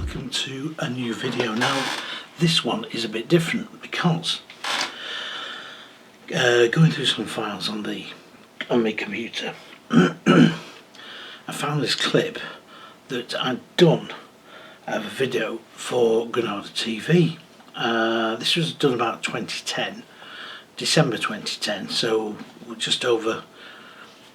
welcome to a new video. Now this one is a bit different because going through some files on my computer I found this clip that I'd done of a video for Granada TV. This was done about 2010, December 2010, so just over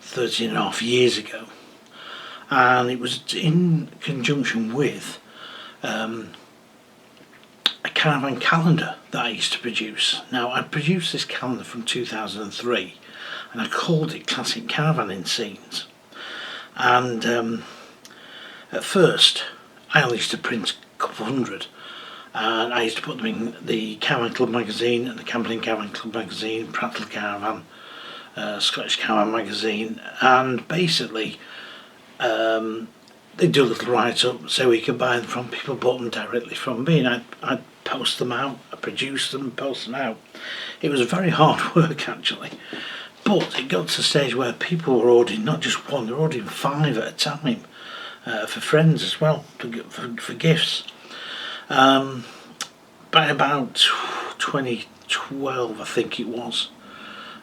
13 and a half years ago, and it was in conjunction with a Caravan calendar that I used to produce. Now I produced this calendar from 2003 and I called it Classic Caravan Scenes, and at first I only used to print a couple of hundred, and I used to put them in the Caravan Club magazine and the Camping Caravan Club magazine, Practical Caravan, Scottish Caravan magazine, and basically they do a little write-up so we could buy them from people, bought them directly from me, and I'd post them out, I produce them, post them out. It was very hard work actually, but it got to the stage where people were ordering not just one, they were ordering 5 at a time, for friends as well, for gifts. By about 2012 I think it was,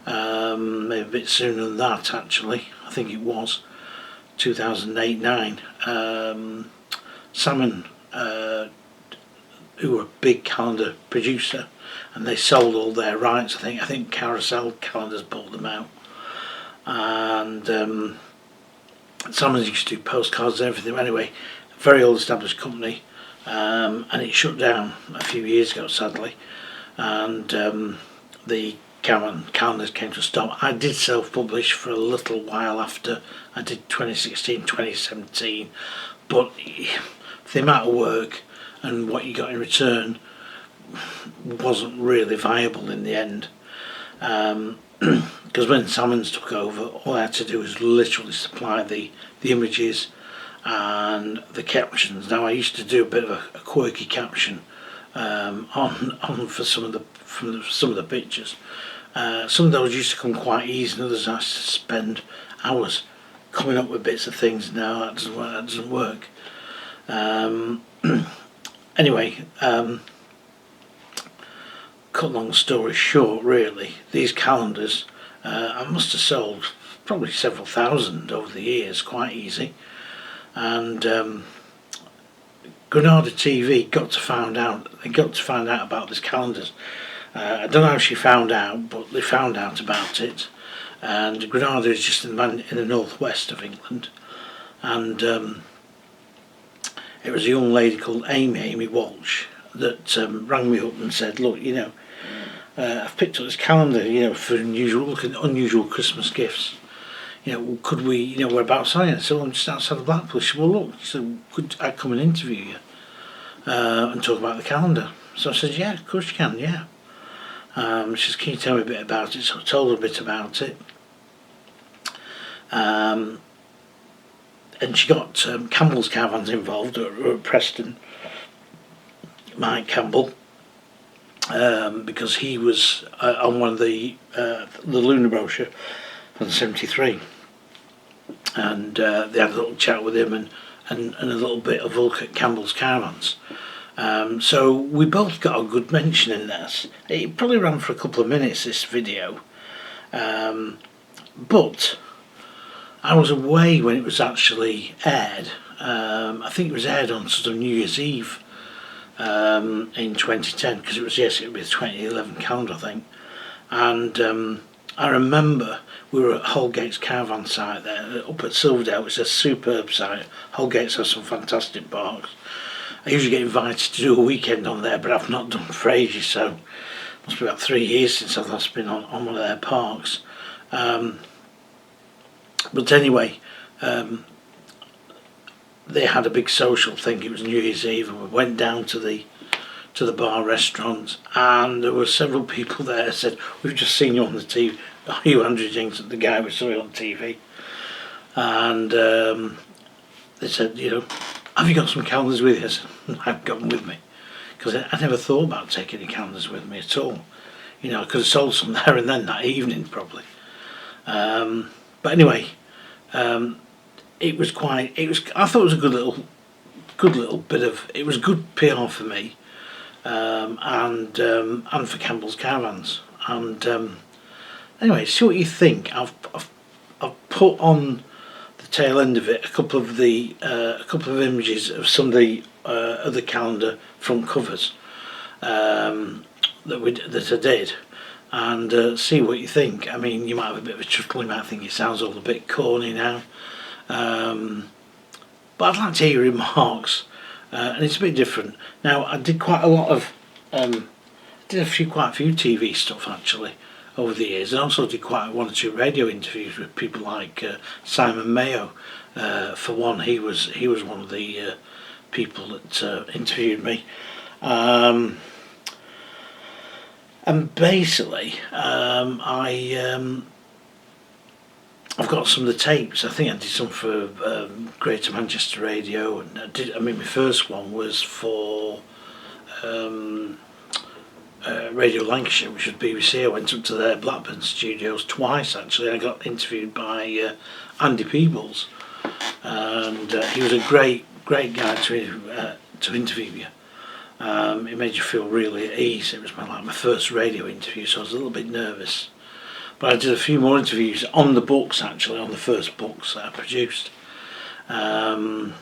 maybe a bit sooner than that actually, I think it was 2008-9, Salmon, who were a big calendar producer, and they sold all their rights. I think Carousel Calendars bought them out, and Salmon used to do postcards and everything. Anyway, very old established company, and it shut down a few years ago sadly, and the Caravan calendars came to a stop. I did self-publish for a little while after. I did 2016, 2017, but the amount of work and what you got in return wasn't really viable in the end, because when Salmons took over, all I had to do was literally supply the images and the captions. Now I used to do a bit of a quirky caption on for some of the pictures. Some of those used to come quite easy, and others I used to spend hours coming up with bits of things. Now that doesn't work. Anyway, cut long story short, really, these calendars I must have sold probably several thousand over the years, quite easy. And Granada TV got to find out about these calendars. I don't know how she found out, but they found out about it. And Granada is just in the northwest of England, and it was a young lady called Amy Walsh, that rang me up and said, look, you know, I've picked up this calendar, you know, for unusual Christmas gifts. You know, could we, you know, whereabouts are you? So I'm just outside of Blackpool. She said, well look, so could I come and interview you and talk about the calendar? So I said, yeah, of course you can, yeah. She said, can you tell me a bit about it? So I told her a bit about it. And she got Campbell's Caravans involved at Preston, Mike Campbell, because he was on one of the lunar brochure from '73, and they had a little chat with him and a little bit of a look at Campbell's Caravans. So we both got a good mention in this. It probably ran for a couple of minutes, this video, but I was away when it was actually aired. I think it was aired on sort of New Year's Eve in 2010, because it would be the 2011 calendar I think. And I remember we were at Holgate's caravan site there up at Silverdale, which is a superb site. Holgate's has some fantastic parks. I usually get invited to do a weekend on there, but I've not done for ages, so it must be about 3 years since I've last been on one of their parks. But anyway, they had a big social thing. It was New Year's Eve, and we went down to the bar restaurant, and there were several people there who said, we've just seen you on the TV. Are you Andrew Jenkinson, the guy we saw you on TV? And they said, you know, have you got some calendars with you? I said, I've got them with me, because I never thought about taking any calendars with me at all. You know, I could have sold some there and then that evening probably. But anyway, I thought it was a good little good little bit of, it was good PR for me, and for Campbell's Caravans. And anyway, see what you think. I've put on the tail end of it a couple of images of some of the other calendar front covers that I did, and see what you think. I mean, you might have a bit of a chuckle, you might think it sounds all a bit corny now, but I'd like to hear your remarks, and it's a bit different. Now, I did quite a lot of, quite a few TV stuff actually over the years, and also did quite one or two radio interviews with people like Simon Mayo. For one, he was one of the people that interviewed me. And basically, I've got some of the tapes. I think I did some for Greater Manchester Radio, and my first one was for Radio Lancashire, which was BBC. I went up to their Blackburn studios twice actually. I got interviewed by Andy Peebles, and he was a great guy to interview you. It made you feel really at ease. It was my first radio interview, so I was a little bit nervous. But I did a few more interviews on the books, actually, on the first books that I produced. So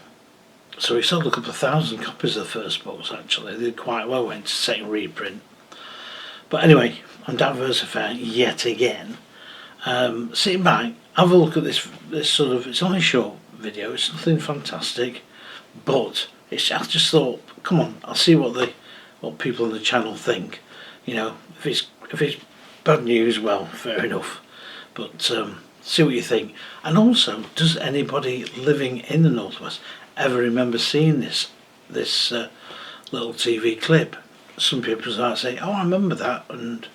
we sold a couple of thousand copies of the first books, actually. They did quite well, went to second reprint. But anyway, I'm diversifying yet again. Sitting back, have a look at this sort of, it's only a short video, it's nothing fantastic, but I just thought, come on, I'll see what people on the channel think. You know, if it's bad news, well, fair enough. But see what you think. And also, does anybody living in the Northwest ever remember seeing this little TV clip? Some people might say, "Oh, I remember that," and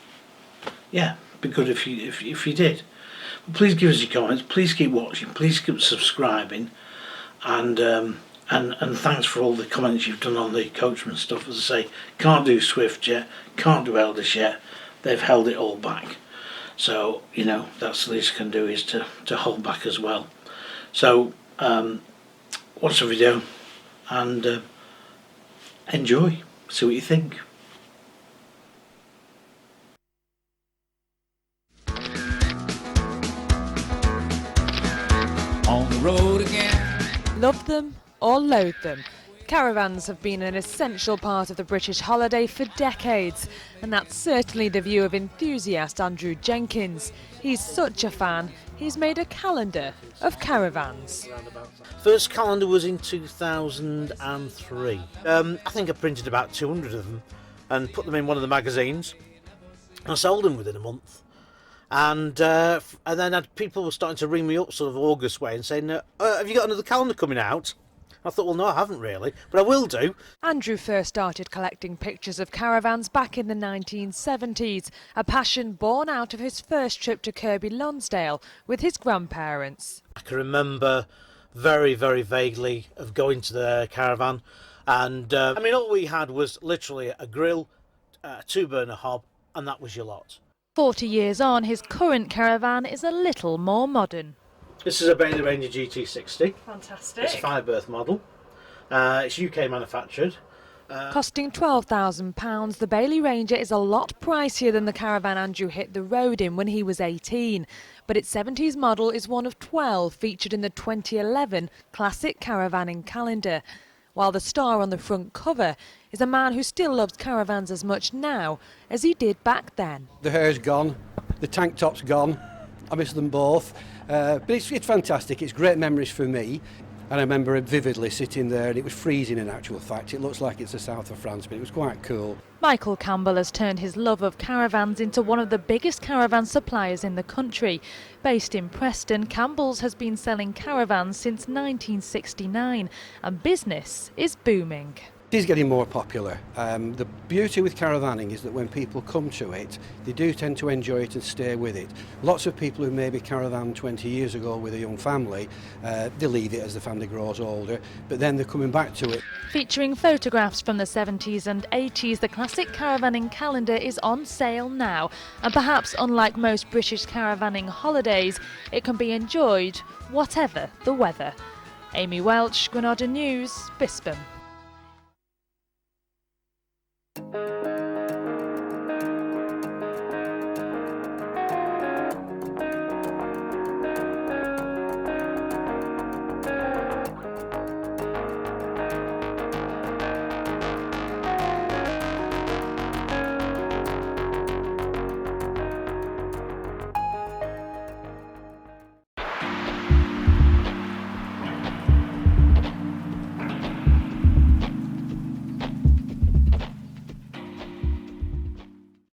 yeah, it'd be good if you did. But please give us your comments. Please keep watching. Please keep subscribing, and thanks for all the comments you've done on the Coachman stuff. As I say, can't do Swift yet, can't do Eldest yet. They've held it all back. So, you know, that's the least I can do is to hold back as well. So, watch the video and enjoy. See what you think. On the road again. Love them or loathe them, caravans have been an essential part of the British holiday for decades, and that's certainly the view of enthusiast Andrew Jenkins. He's such a fan, he's made a calendar of caravans. First calendar was in 2003. I think I printed about 200 of them and put them in one of the magazines. I sold them within a month. And then people were starting to ring me up sort of August way and saying, have you got another calendar coming out? I thought, well, no, I haven't really, but I will do. Andrew first started collecting pictures of caravans back in the 1970s, a passion born out of his first trip to Kirkby Lonsdale with his grandparents. I can remember very, very vaguely of going to the caravan, and all we had was literally a grill, a 2-burner hob, and that was your lot. 40 years on, his current caravan is a little more modern. This is a Bailey Ranger GT60. Fantastic. It's a 5-berth model. It's UK manufactured. Costing £12,000, the Bailey Ranger is a lot pricier than the caravan Andrew hit the road in when he was 18. But its 70s model is one of 12 featured in the 2011 Classic Caravanning calendar. While the star on the front cover is a man who still loves caravans as much now as he did back then. The hair's gone, the tank top's gone, I miss them both, but it's fantastic, it's great memories for me. And I remember vividly sitting there, and it was freezing in actual fact. It looks like it's the south of France, but it was quite cool. Michael Campbell has turned his love of caravans into one of the biggest caravan suppliers in the country. Based in Preston, Campbell's has been selling caravans since 1969, and business is booming. It is getting more popular. The beauty with caravanning is that when people come to it, they do tend to enjoy it and stay with it. Lots of people who maybe caravaned 20 years ago with a young family, they leave it as the family grows older, but then they're coming back to it. Featuring photographs from the 70s and 80s, the Classic Caravanning calendar is on sale now, and perhaps unlike most British caravanning holidays, it can be enjoyed whatever the weather. Amy Welch, Granada News, Bispham.